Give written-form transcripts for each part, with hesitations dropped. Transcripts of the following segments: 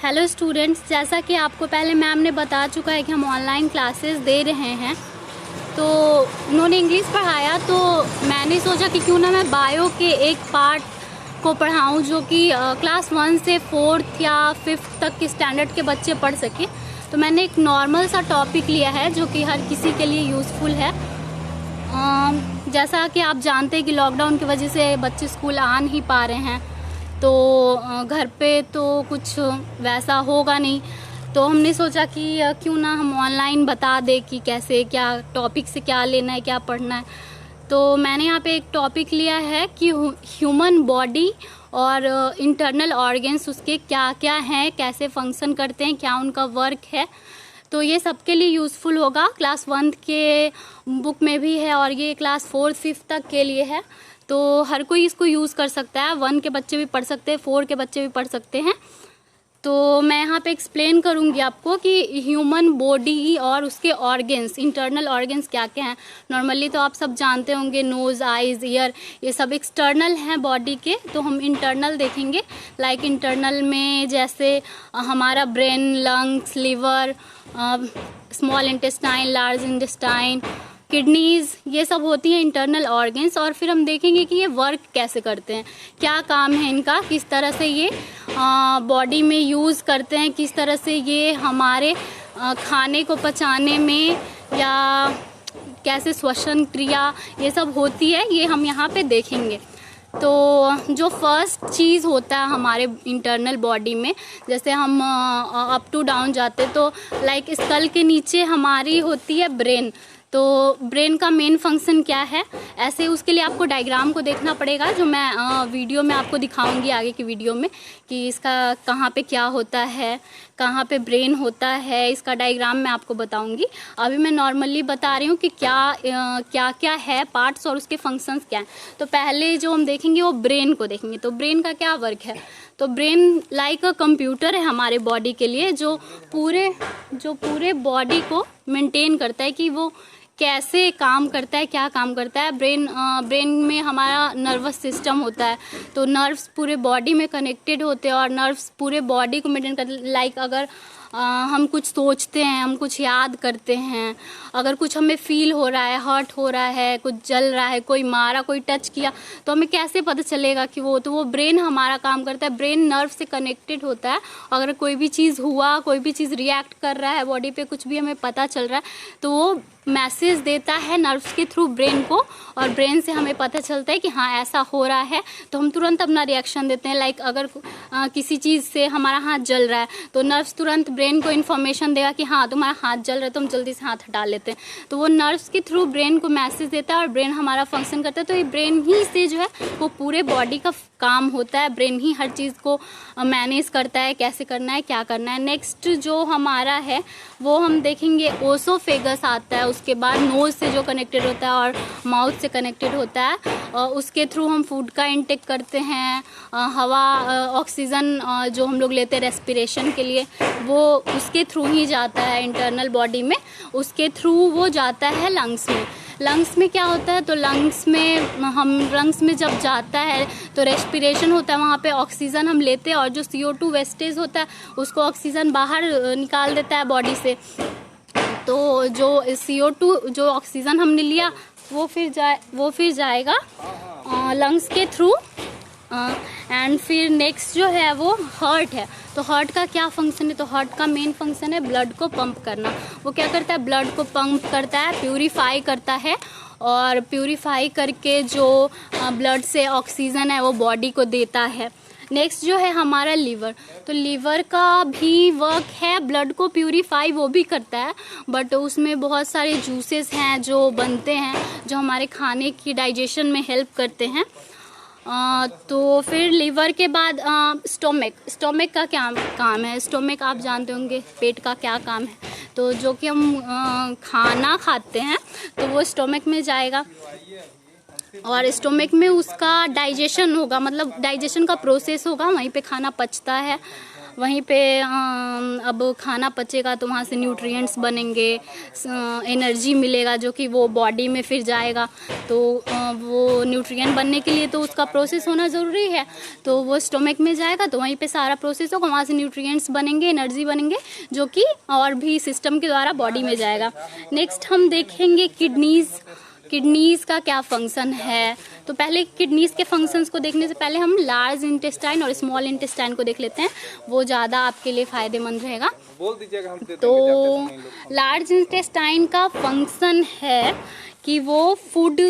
Hello students, जैसा कि आपको पहले मैम ने बता चुका है कि हम ऑनलाइन क्लासेस दे रहे हैं। तो उन्होंने इंग्लिश पढ़ाया, तो मैंने सोचा कि क्यों ना मैं बायो के एक पार्ट को पढ़ाऊं जो कि क्लास 1 से 4th या 5th तक के स्टैंडर्ड के बच्चे पढ़ सकें। तो मैंने एक नॉर्मल सा टॉपिक लिया है जो कि हर किसी के लिए यूज़फुल है। जैसा कि आप जानते हैं कि लॉकडाउन की वजह से बच्चे स्कूल आ नहीं पा रहे हैं, तो घर पे तो कुछ वैसा होगा नहीं, तो हमने सोचा कि क्यों ना हम ऑनलाइन बता दें कि कैसे क्या टॉपिक से क्या लेना है, क्या पढ़ना है। तो मैंने यहाँ पे एक टॉपिक लिया है कि ह्यूमन बॉडी और इंटरनल ऑर्गन्स उसके क्या क्या हैं, कैसे फंक्शन करते हैं, क्या उनका वर्क है। तो ये सबके लिए यूज़फुल होगा। क्लास 1 के बुक में भी है और ये क्लास 4th 5th तक के लिए है, तो हर कोई इसको यूज़ कर सकता है। 1 के बच्चे भी पढ़ सकते हैं, 4 के बच्चे भी पढ़ सकते हैं। तो मैं यहाँ पे एक्सप्लेन करूँगी आपको कि ह्यूमन बॉडी और उसके ऑर्गन्स, इंटरनल ऑर्गन्स क्या क्या हैं। नॉर्मली तो आप सब जानते होंगे, नोज़, आइज़, ईयर, ये सब एक्सटर्नल हैं बॉडी के। तो हम इंटरनल देखेंगे। लाइक इंटरनल में जैसे हमारा brain, lungs, liver, small intestine, large intestine, kidneys, ये सब होती हैं इंटरनल ऑर्गन्स। और फिर हम देखेंगे कि ये वर्क कैसे करते हैं, क्या काम है इनका, किस तरह से ये बॉडी में यूज़ करते हैं, किस तरह से ये हमारे खाने को पचाने में या कैसे श्वसन क्रिया ये सब होती है, ये हम यहाँ पे देखेंगे। तो जो फर्स्ट चीज़ होता है हमारे इंटरनल बॉडी में, जैसे हम अप टू डाउन जाते तो लाइक स्कल के नीचे हमारी होती है ब्रेन। तो ब्रेन का मेन फंक्शन क्या है, ऐसे उसके लिए आपको डायग्राम को देखना पड़ेगा, जो मैं वीडियो में आपको दिखाऊंगी आगे की वीडियो में कि इसका कहाँ पे क्या होता है, कहाँ पे ब्रेन होता है, इसका डायग्राम मैं आपको बताऊंगी। अभी मैं नॉर्मली बता रही हूँ कि क्या क्या है पार्ट्स और उसके फंक्शंस क्या हैं। तो पहले जो हम देखेंगे वो ब्रेन को देखेंगे। तो ब्रेन का क्या वर्क है, तो ब्रेन लाइक अ कंप्यूटर है हमारे बॉडी के लिए, जो पूरे बॉडी को मेंटेन करता है कि वो कैसे काम करता है, क्या काम करता है। ब्रेन में हमारा नर्वस सिस्टम होता है, तो नर्व्स पूरे बॉडी में कनेक्टेड होते हैं और नर्व्स पूरे बॉडी को मेंटेन करते हैं। लाइक अगर हम कुछ सोचते हैं, हम कुछ याद करते हैं, अगर कुछ हमें फील हो रहा है, हर्ट हो रहा है, कुछ जल रहा है, कोई मारा, कोई टच किया, तो हमें कैसे पता चलेगा कि वो ब्रेन हमारा काम करता है। ब्रेन नर्व से कनेक्टेड होता है। अगर कोई भी चीज़ हुआ, कोई भी चीज़ रिएक्ट कर रहा है बॉडी पे, कुछ भी हमें पता चल रहा है, तो वो मैसेज देता है नर्व्स के थ्रू ब्रेन को, और ब्रेन से हमें पता चलता है कि हाँ ऐसा हो रहा है, तो हम तुरंत अपना रिएक्शन देते हैं। लाइक अगर किसी चीज़ से हमारा हाथ जल रहा है, तो नर्व्स तुरंत ब्रेन को इन्फॉर्मेशन देगा कि हाँ तुम्हारा हाथ जल रहा है, तो हम जल्दी से हाथ हटा लेते हैं। तो वो नर्व्स के थ्रू ब्रेन को मैसेज देता है और ब्रेन हमारा फंक्शन करता है। तो ये ब्रेन ही से जो है वो पूरे बॉडी का काम होता है। ब्रेन ही हर चीज़ को मैनेज करता है, कैसे करना है, क्या करना है। नेक्स्ट जो हमारा है वो हम देखेंगे ओसोफेगस आता है, उसके बाद नोज़ से जो कनेक्टेड होता है और माउथ से कनेक्टेड होता है। उसके थ्रू हम फूड का इंटेक करते हैं, हवा, ऑक्सीजन जो हम लोग लेते हैं रेस्पिरेशन के लिए, वो उसके थ्रू ही जाता है इंटरनल बॉडी में। उसके थ्रू वो जाता है लंग्स में। लंग्स में क्या होता है, तो लंग्स में जब जाता है तो रेस्पिरेशन होता है, वहाँ पे ऑक्सीजन हम लेते हैं और जो CO2 वेस्टेज होता है उसको ऑक्सीजन बाहर निकाल देता है बॉडी से। तो जो CO2 जो ऑक्सीजन हमने लिया वो फिर जाएगा लंग्स के थ्रू। एंड फिर नेक्स्ट जो है वो हार्ट है। तो हार्ट का क्या फंक्शन है, तो हार्ट का मेन फंक्शन है ब्लड को पंप करना। वो क्या करता है, ब्लड को पंप करता है, प्यूरिफाई करता है, और प्यूरिफाई करके जो ब्लड से ऑक्सीजन है वो बॉडी को देता है। नेक्स्ट जो है हमारा लीवर। तो लीवर का भी वर्क है ब्लड को प्यूरिफाई, वो भी करता है, बट उसमें बहुत सारे जूसेस हैं जो बनते हैं जो हमारे खाने की डाइजेशन में हेल्प करते हैं। तो फिर लीवर के बाद स्टोमक का क्या काम है। स्टोमक आप जानते होंगे पेट का क्या काम है। तो जो कि हम खाना खाते हैं तो वो स्टोमक में जाएगा और स्टोमक में उसका डाइजेशन होगा, मतलब डाइजेशन का प्रोसेस होगा, वहीं पे खाना पचता है। वहीं पे अब खाना पचेगा तो वहाँ से न्यूट्रिएंट्स बनेंगे, एनर्जी मिलेगा जो कि वो बॉडी में फिर जाएगा। तो वो न्यूट्रिएंट बनने के लिए तो उसका प्रोसेस होना ज़रूरी है, तो वो स्टोमक में जाएगा तो वहीं पे सारा प्रोसेस होगा, वहाँ से न्यूट्रिएंट्स बनेंगे, एनर्जी बनेंगे जो कि और भी सिस्टम के द्वारा बॉडी में जाएगा। नेक्स्ट हम देखेंगे किडनीज़ का क्या फंक्शन है। तो पहले किडनीज़ के फंक्शंस को देखने से पहले हम लार्ज इंटेस्टाइन और स्मॉल इंटेस्टाइन को देख लेते हैं, वो ज़्यादा आपके लिए फ़ायदेमंद रहेगा। बोल दीजिएगा हम देते तो लार्ज इंटेस्टाइन का फंक्शन है कि वो फूड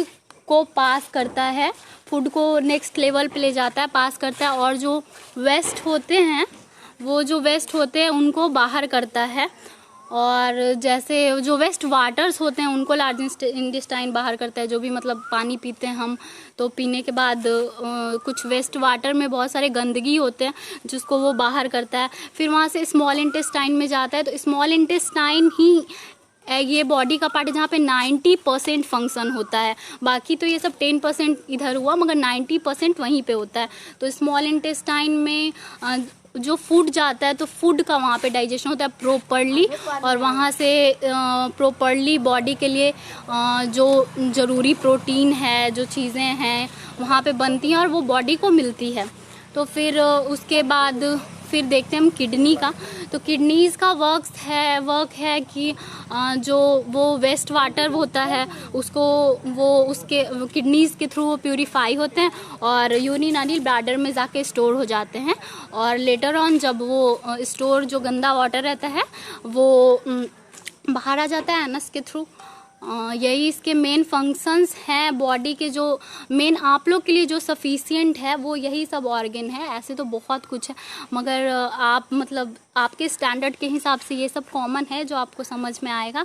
को पास करता है, फूड को नेक्स्ट लेवल पे ले जाता है, पास करता है, और जो वेस्ट होते हैं उनको बाहर करता है। और जैसे जो वेस्ट वाटर्स होते हैं उनको लार्ज इंटेस्टाइन बाहर करता है। जो भी मतलब पानी पीते हैं हम, तो पीने के बाद कुछ वेस्ट वाटर में बहुत सारे गंदगी होते हैं जिसको वो बाहर करता है। फिर वहाँ से स्मॉल इंटेस्टाइन में जाता है, तो स्मॉल इंटेस्टाइन ही ये बॉडी का पार्ट है जहाँ पे 90% फंक्शन होता है। बाकी तो ये सब 10% इधर हुआ, मगर 90% वहीं पे होता है। तो स्मॉल इंटेस्टाइन में जो फूड जाता है तो फूड का वहाँ पे डाइजेशन होता है प्रॉपरली, और वहाँ से प्रॉपरली बॉडी के लिए जो ज़रूरी प्रोटीन है, जो चीज़ें हैं वहाँ पे बनती हैं और वो बॉडी को मिलती है। तो फिर उसके बाद फिर देखते हैं हम किडनी का। तो किडनीज़ का वर्क है कि जो वो वेस्ट वाटर होता है उसको वो उसके किडनीज़ के थ्रू वो प्यूरीफाई होते हैं और यूरिनरी ब्लैडर में जाके स्टोर हो जाते हैं। और लेटर ऑन जब वो स्टोर जो गंदा वाटर रहता है वो बाहर आ जाता है एनस के थ्रू। यही इसके मेन फंक्शंस हैं बॉडी के। जो मेन आप लोग के लिए जो सफिशिएंट है वो यही सब ऑर्गन है। ऐसे तो बहुत कुछ है, मगर आप मतलब आपके स्टैंडर्ड के हिसाब से ये सब कॉमन है जो आपको समझ में आएगा।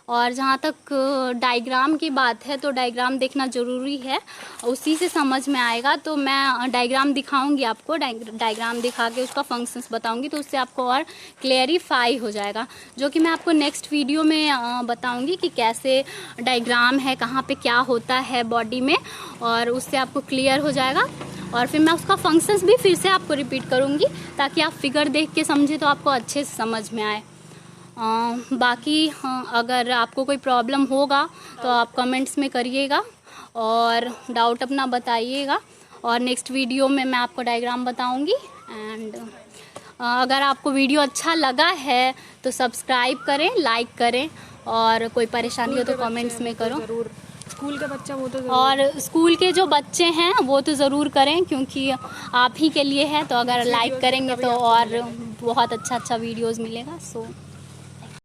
और जहाँ तक डायग्राम की बात है तो डायग्राम देखना ज़रूरी है, उसी से समझ में आएगा। तो मैं डायग्राम दिखाऊंगी आपको, डायग्राम दिखा के उसका फंक्शंस बताऊंगी, तो उससे आपको और क्लेरिफाई हो जाएगा, जो कि मैं आपको नेक्स्ट वीडियो में बताऊंगी कि कैसे डायग्राम है, कहाँ पे क्या होता है बॉडी में, और उससे आपको क्लियर हो जाएगा। और फिर मैं उसका फंक्शंस भी फिर से आपको रिपीट करूँगी ताकि आप फिगर देख के समझे तो आपको अच्छे से समझ में आए। बाकी अगर आपको कोई प्रॉब्लम होगा तो आप कमेंट्स में करिएगा और डाउट अपना बताइएगा, और नेक्स्ट वीडियो में मैं आपको डायग्राम बताऊंगी। एंड अगर आपको वीडियो अच्छा लगा है तो सब्सक्राइब करें, लाइक करें, और कोई परेशानी हो तो कमेंट्स में करो। स्कूल के बच्चा वो तो और स्कूल के जो बच्चे हैं वो तो ज़रूर करें, क्योंकि आप ही के लिए है। तो अगर लाइक करेंगे तो और बहुत अच्छा वीडियोज़ मिलेगा। सो